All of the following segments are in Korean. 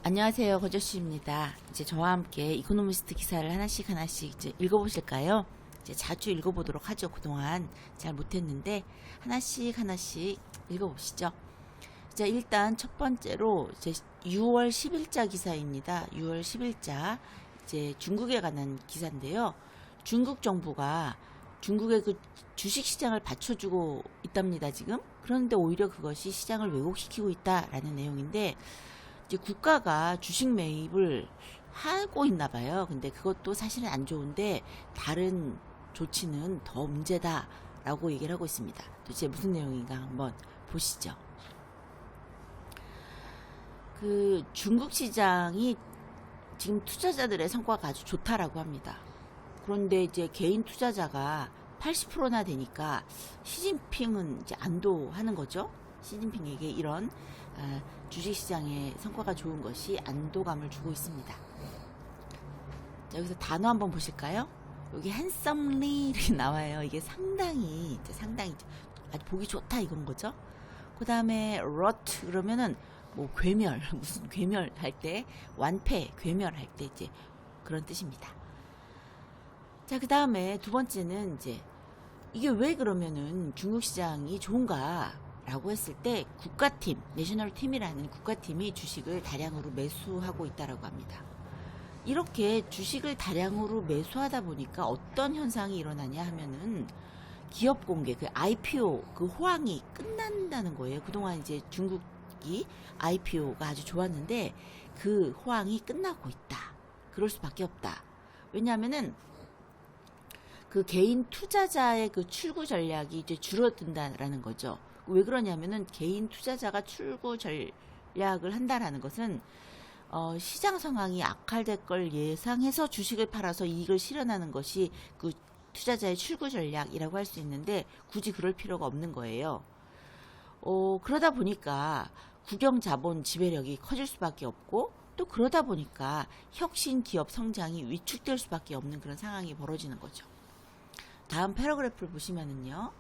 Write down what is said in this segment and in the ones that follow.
안녕하세요. 거저씨입니다. 이제 저와 함께 이코노미스트 기사를 하나씩 이제 읽어보실까요? 이제 자주 읽어보도록 하죠. 그동안 잘 못했는데 하나씩 읽어보시죠. 자, 일단 첫 번째로 이제 6월 10일자 기사입니다. 6월 10일자 이제 중국에 관한 기사인데요. 중국 정부가 중국의 그 주식 시장을 받쳐주고 있답니다, 지금. 그런데 오히려 그것이 시장을 왜곡시키고 있다라는 내용인데, 이제 국가가 주식 매입을 하고 있나 봐요. 근데 그것도 사실은 안 좋은데 다른 조치는 더 문제다라고 얘기를 하고 있습니다. 도대체 무슨 내용인가 한번 보시죠. 그 중국 시장이 지금 투자자들의 성과가 아주 좋다라고 합니다. 그런데 이제 개인 투자자가 80%나 되니까 시진핑은 이제 안도하는 거죠. 시진핑에게 이런 주식시장의 성과가 좋은 것이 안도감을 주고 있습니다. 자, 여기서 단어 한번 보실까요? 여기 handsomely 이렇게 나와요. 이게 상당히 아주 보기 좋다 이건 거죠. 그 다음에 rot 그러면은 뭐 괴멸 무슨 괴멸할 때 완패 괴멸할 때 이제 그런 뜻입니다. 자, 그 다음에 두 번째는 이제 이게 왜 그러면은 중국 시장이 좋은가 라고 했을 때 국가팀, 내셔널 팀이라는 국가팀이 주식을 다량으로 매수하고 있다라고 합니다. 이렇게 주식을 다량으로 매수하다 보니까 어떤 현상이 일어나냐 하면은 기업 공개, 그 IPO 그 호황이 끝난다는 거예요. 그동안 이제 중국이 IPO가 아주 좋았는데 그 호황이 끝나고 있다. 그럴 수밖에 없다. 왜냐하면은 그 개인 투자자의 그 출구 전략이 이제 줄어든다라는 거죠. 왜 그러냐면은 개인 투자자가 출구 전략을 한다라는 것은 시장 상황이 악화될 걸 예상해서 주식을 팔아서 이익을 실현하는 것이 그 투자자의 출구 전략이라고 할 수 있는데 굳이 그럴 필요가 없는 거예요. 그러다 보니까 국영 자본 지배력이 커질 수밖에 없고 또 그러다 보니까 혁신 기업 성장이 위축될 수밖에 없는 그런 상황이 벌어지는 거죠. 다음 패러그래프를 보시면은요.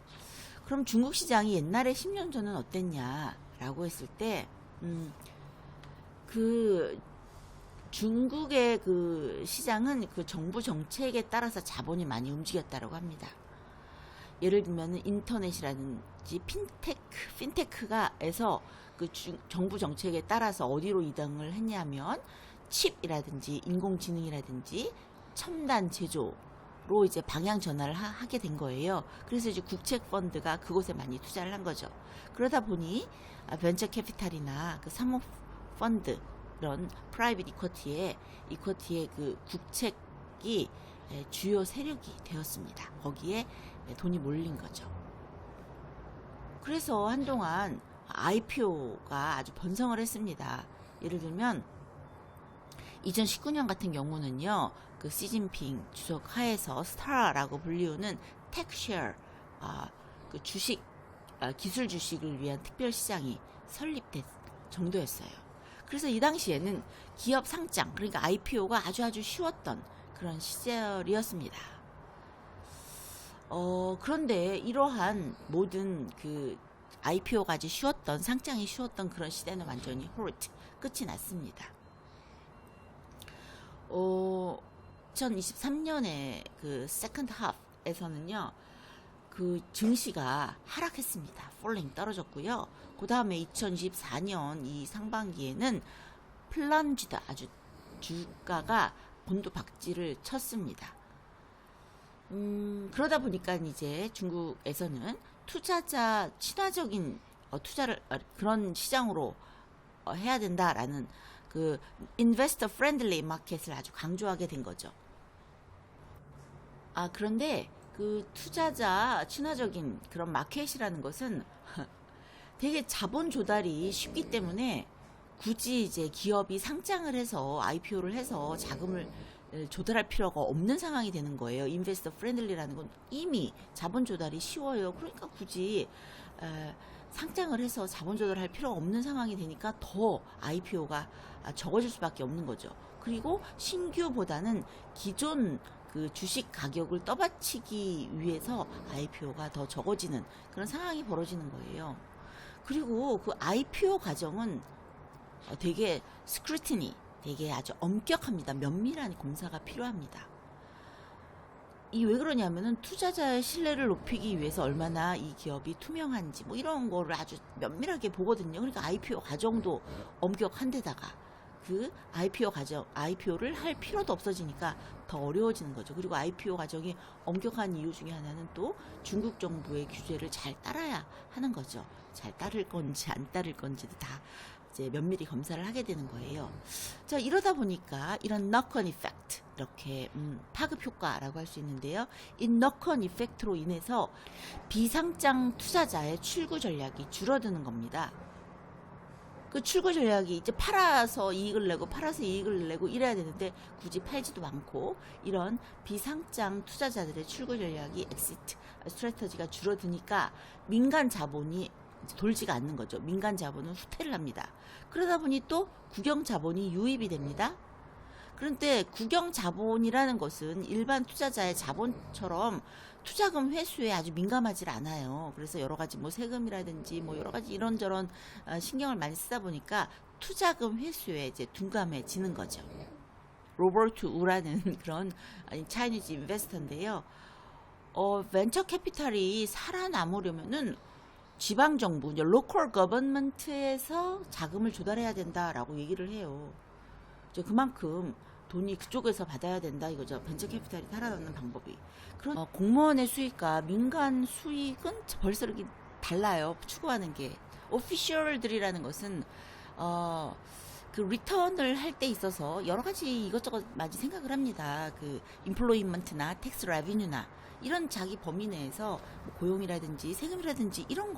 그럼 중국 시장이 옛날에 10년 전은 어땠냐라고 했을 때, 그 중국의 그 시장은 그 정부 정책에 따라서 자본이 많이 움직였다고 합니다. 예를 들면 인터넷이라든지 핀테크가에서 그 정부 정책에 따라서 어디로 이동을 했냐면 칩이라든지 인공지능이라든지 첨단 제조 로 이제 방향 전환을 하게 된 거예요. 그래서 이제 국책 펀드가 그곳에 많이 투자를 한 거죠. 그러다 보니 벤처 캐피탈이나 그 사모 펀드 이런 프라이빗 이쿼티의 그 국책이 주요 세력이 되었습니다. 거기에 돈이 몰린 거죠. 그래서 한동안 IPO가 아주 번성을 했습니다. 예를 들면 2019년 같은 경우는요, 그 시진핑 주석 하에서 스타라고 불리우는 텍쉐어, 그 주식, 기술 주식을 위한 특별 시장이 설립된 정도였어요. 그래서 이 당시에는 기업 상장, 그러니까 IPO가 아주 쉬웠던 그런 시절이었습니다. 그런데 이러한 모든 그 IPO가 아주 쉬웠던, 상장이 쉬웠던 그런 시대는 완전히 홀트, 끝이 났습니다. 2023년에 그 세컨드 하프에서는요, 그 증시가 하락했습니다. falling 떨어졌고요. 그 다음에 2024년 이 상반기에는 플런지다 아주 주가가 본도박질을 쳤습니다. 그러다 보니까 이제 중국에서는 투자자 친화적인 투자를 그런 시장으로 해야 된다라는 그 인베스터 프렌들리 마켓을 아주 강조하게 된 거죠. 그런데 그 투자자 친화적인 그런 마켓이라는 것은 되게 자본 조달이 쉽기 때문에 굳이 이제 기업이 상장을 해서 IPO를 해서 자금을 조달할 필요가 없는 상황이 되는 거예요. 인베스터 프렌들리라는 건 이미 자본 조달이 쉬워요. 그러니까 굳이 상장을 해서 자본 조달할 필요가 없는 상황이 되니까 더 IPO가 적어질 수밖에 없는 거죠. 그리고 신규보다는 기존 그 주식 가격을 떠받치기 위해서 IPO가 더 적어지는 그런 상황이 벌어지는 거예요. 그리고 그 IPO 과정은 되게 스크루티니, 되게 아주 엄격합니다. 면밀한 공사가 필요합니다. 이 왜 그러냐면은 투자자의 신뢰를 높이기 위해서 얼마나 이 기업이 투명한지 뭐 이런 거를 아주 면밀하게 보거든요. 그러니까 IPO 과정도 엄격한데다가 그 IPO를 할 필요도 없어지니까 더 어려워지는 거죠. 그리고 IPO 과정이 엄격한 이유 중에 하나는 또 중국 정부의 규제를 잘 따라야 하는 거죠. 잘 따를 건지 안 따를 건지도 다 이제 면밀히 검사를 하게 되는 거예요. 자, 이러다 보니까 이런 knock-on effect, 이렇게 파급 효과라고 할 수 있는데요. 이 knock-on effect로 인해서 비상장 투자자의 출구 전략이 줄어드는 겁니다. 그 출구 전략이 이제 팔아서 이익을 내고 이래야 되는데 굳이 팔지도 않고 이런 비상장 투자자들의 출구 전략이 엑시트 스트래터지가 줄어드니까 민간 자본이 돌지가 않는 거죠. 민간 자본은 후퇴를 합니다. 그러다 보니 또 국영 자본이 유입이 됩니다. 그런데 국영 자본이라는 것은 일반 투자자의 자본처럼 투자금 회수에 아주 민감하지 않아요. 그래서 여러 가지 뭐 세금이라든지 뭐 여러 가지 이런저런 신경을 많이 쓰다 보니까 투자금 회수에 이제 둔감해지는 거죠. 로버트 우라는 그런 차이니즈 인베스터인데요. 벤처 캐피탈이 살아남으려면은 지방 정부, 로컬 거버먼트에서 자금을 조달해야 된다라고 얘기를 해요. 그만큼 돈이 그쪽에서 받아야 된다 이거죠. 벤처 캐피탈이 살아남는 방법이. 그런 공무원의 수익과 민간 수익은 벌써 이렇게 달라요. 추구하는 게. 오피셜들이라는 것은 그 리턴을 할 때 있어서 여러 가지 이것저것 많이 생각을 합니다. 그 인플로이먼트나 텍스 레비뉴나 이런 자기 범위 내에서 뭐 고용이라든지 세금이라든지 이런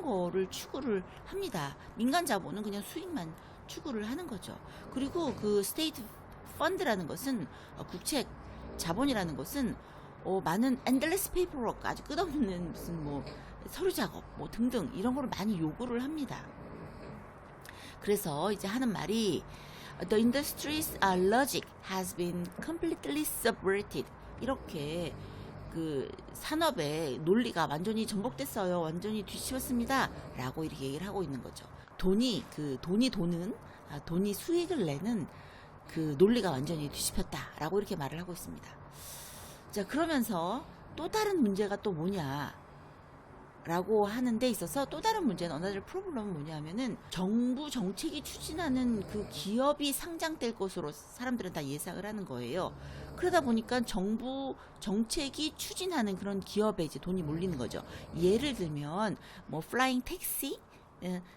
거를 추구를 합니다. 민간 자본은 그냥 수익만 추구를 하는 거죠. 그리고 그 스테이트 펀드라는 것은 국책 자본이라는 것은 많은 엔들레스 페이퍼워크, 아주 끝없는 무슨 뭐 서류 작업 뭐 등등 이런 거를 많이 요구를 합니다. 그래서 이제 하는 말이 The industry's logic has been completely subverted. 이렇게 그 산업의 논리가 완전히 전복됐어요. 완전히 뒤집었습니다. 라고 이렇게 얘기를 하고 있는 거죠. 돈이 수익을 내는 그 논리가 완전히 뒤집혔다라고 이렇게 말을 하고 있습니다. 자, 그러면서 또 다른 문제가 또 뭐냐? 라고 하는 데 있어서 또 다른 문제는 another problem은 뭐냐면은 정부 정책이 추진하는 그 기업이 상장될 것으로 사람들은 다 예상을 하는 거예요. 그러다 보니까 정부 정책이 추진하는 그런 기업에 이제 돈이 몰리는 거죠. 예를 들면 뭐 flying taxi,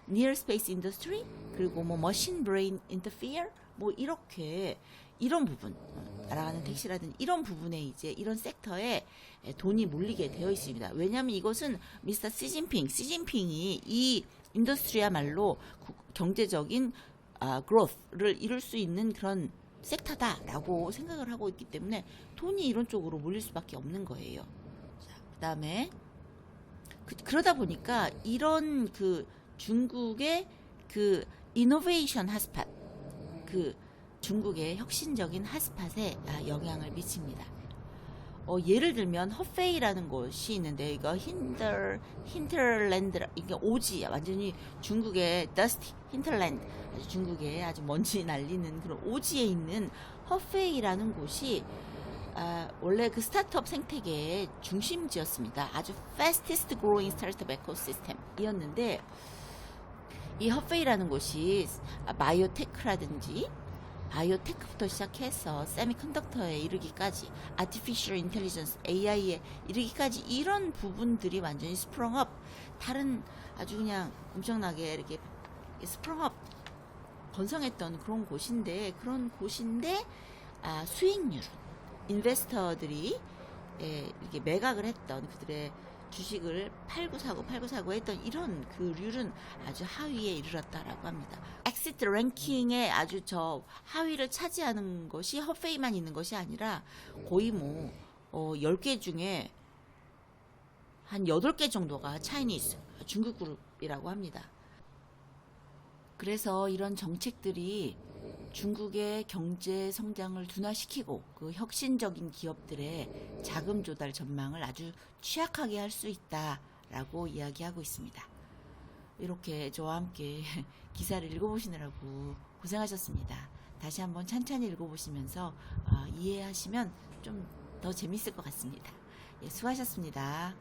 near space industry, 그리고 뭐 machine brain interfere, 뭐 이렇게 이런 부분, 날아가는 택시라든지 이런 부분에 이제 이런 섹터에 돈이 몰리게 되어 있습니다. 왜냐하면 이것은 미스터 시진핑이 이 인더스트리야말로 경제적인 growth를 이룰 수 있는 그런 섹터다라고 생각을 하고 있기 때문에 돈이 이런 쪽으로 몰릴 수밖에 없는 거예요. 자, 그다음에 그러다 보니까 이런 그 중국의 그 이노베이션 핫스팟, 그 중국의 혁신적인 핫스팟에 영향을 미칩니다. 예를 들면 허페이라는 곳이 있는데 이거 힌터랜드, 이게 오지, 완전히 중국의 더스티 힌터랜드, 중국의 아주 먼지 날리는 그런 오지에 있는 허페이라는 곳이 원래 그 스타트업 생태계의 중심지였습니다. 아주 fastest growing startup ecosystem이었는데 이 허페이라는 곳이 바이오테크부터 시작해서 세미컨덕터에 이르기까지 아티피셜 인텔리전스 AI에 이르기까지 이런 부분들이 완전히 스프렁업, 다른 아주 그냥 엄청나게 이렇게 스프렁업 번성했던 그런 곳인데 수익률, 인베스터들이 이렇게 매각을 했던 그들의 주식을 팔고 사고 했던 이런 그 률은 아주 하위에 이르렀다라고 합니다. 엑시트 랭킹에 아주 저 하위를 차지하는 것이 허페이만 있는 것이 아니라 거의 뭐 10개 중에 한 8개 정도가 차이니즈, 중국 그룹이라고 합니다. 그래서 이런 정책들이 중국의 경제 성장을 둔화시키고 그 혁신적인 기업들의 자금 조달 전망을 아주 취약하게 할 수 있다라고 이야기하고 있습니다. 이렇게 저와 함께 기사를 읽어보시느라고 고생하셨습니다. 다시 한번 찬찬히 읽어보시면서 이해하시면 좀 더 재밌을 것 같습니다. 예, 수고하셨습니다.